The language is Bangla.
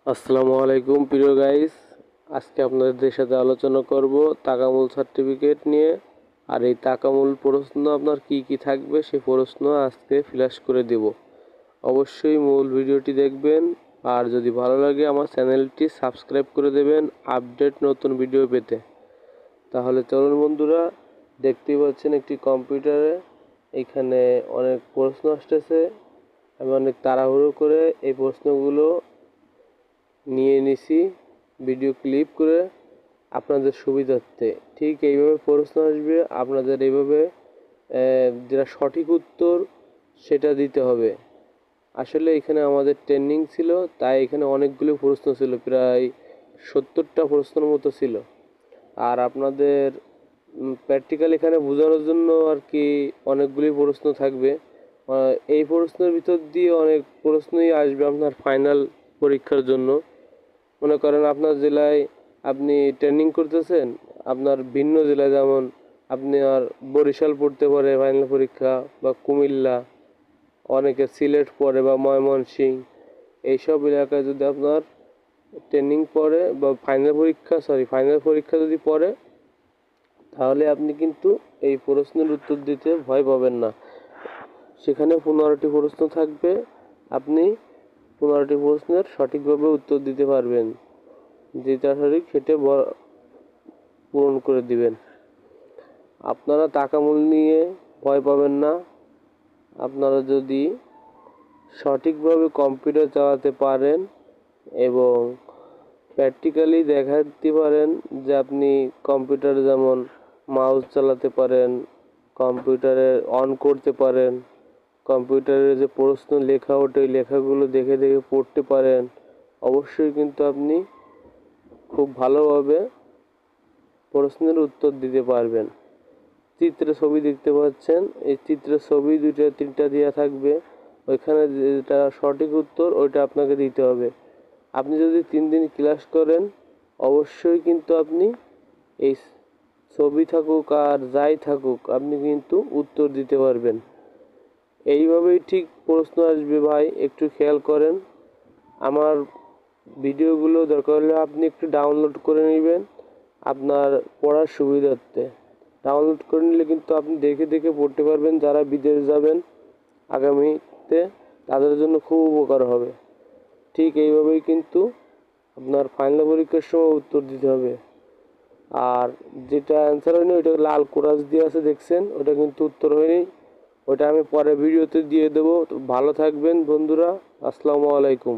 আসসালামু আলাইকুম প্রিয় গাইস। আজকে আপনাদের সাথে আলোচনা করব তাকামুল সার্টিফিকেট নিয়ে। আর এই তাকামুল প্রশ্ন আপনার কি কি থাকবে সেই প্রশ্ন আজকে ফ্ল্যাশ করে দেব। অবশ্যই মূল ভিডিওটি দেখবেন, আর যদি ভালো লাগে আমার চ্যানেলটি সাবস্ক্রাইব করে দেবেন আপডেট নতুন ভিডিও পেতে। তাহলে চলুন বন্ধুরা, দেখতেই পাচ্ছেন একটি কম্পিউটারে এখানে অনেক প্রশ্ন আসতেছে। আমি অনেক তাড়াহুড়ো করে এই প্রশ্নগুলো নিয়ে নিছি ভিডিও ক্লিপ করে আপনাদের সুবিধার্থে। ঠিক এইভাবে প্রশ্ন আসবে, আপনাদের এইভাবে যেটা সঠিক উত্তর সেটা দিতে হবে। আসলে এখানে আমাদের ট্রেনিং ছিল, তাই এখানে অনেকগুলো প্রশ্ন ছিল, প্রায় 70টা প্রশ্নের মতো ছিল। আর আপনাদের প্র্যাকটিক্যাল এখানে বোঝানোর জন্য আর কি অনেকগুলি প্রশ্ন থাকবে। এই প্রশ্নের ভিতর দিয়ে অনেক প্রশ্নই আসবে আপনার ফাইনাল পরীক্ষার জন্য। মনে করেন আপনার জেলায় আপনি ট্রেনিং করতেছেন, আপনার ভিন্ন জেলায় যেমন আপনি আর বরিশাল পড়তে পারে ফাইনাল পরীক্ষা, বা কুমিল্লা, অনেকে সিলেট পড়ে বা ময়মনসিংহ, এইসব এলাকায় যদি আপনার ট্রেনিং পড়ে বা ফাইনাল পরীক্ষা যদি পড়ে, তাহলে আপনি কিন্তু এই প্রশ্নের উত্তর দিতে ভয় পাবেন না। সেখানে 15টি প্রশ্ন থাকবে, আপনি 15টি প্রশ্নের সঠিকভাবে উত্তর দিতে পারবেন। যেটা সঠিক সেটা পূরণ করে দিবেন। আপনারা তাকামূল নিয়ে ভয় পাবেন না। আপনারা যদি সঠিকভাবে কম্পিউটার চালাতে পারেন এবং প্র্যাকটিক্যালি দেখাতে পারেন যে আপনি কম্পিউটারে যেমন মাউস চালাতে পারেন, কম্পিউটারে অন করতে পারেন, কম্পিউটারে যে প্রশ্ন লেখা ওঠে ওই লেখাগুলো দেখে দেখে পড়তে পারেন, অবশ্যই কিন্তু আপনি খুব ভালোভাবে প্রশ্নের উত্তর দিতে পারবেন। চিত্রে ছবি দেখতে পাচ্ছেন, এই চিত্রের ছবি 2-3টা দেওয়া থাকবে, ওইখানে যেটা সঠিক উত্তর ওইটা আপনাকে দিতে হবে। আপনি যদি 3 দিন ক্লাস করেন, অবশ্যই কিন্তু আপনি এই ছবি থাকুক আর যাই থাকুক আপনি কিন্তু উত্তর দিতে পারবেন। এইভাবেই ঠিক প্রশ্ন আসবে ভাই, একটু খেয়াল করেন। আমার ভিডিওগুলো দরকার হলে আপনি একটু ডাউনলোড করে নেবেন আপনার পড়ার সুবিধার্থে। ডাউনলোড করে নিলে কিন্তু আপনি দেখে দেখে পড়তে পারবেন। যারা বিদেশ যাবেন আগামীতে, তাদের জন্য খুব উপকার হবে। ঠিক এইভাবেই কিন্তু আপনার ফাইনাল পরীক্ষার সময় উত্তর দিতে হবে। আর যেটা অ্যান্সার হয়নি ওইটা লাল কোরাস দিয়ে আছে দেখছেন, ওটা কিন্তু উত্তর হয়নি, ওটা আমি পরে ভিডিওতে দিয়ে দেবো। তো ভালো থাকবেন বন্ধুরা, আসসালামু আলাইকুম।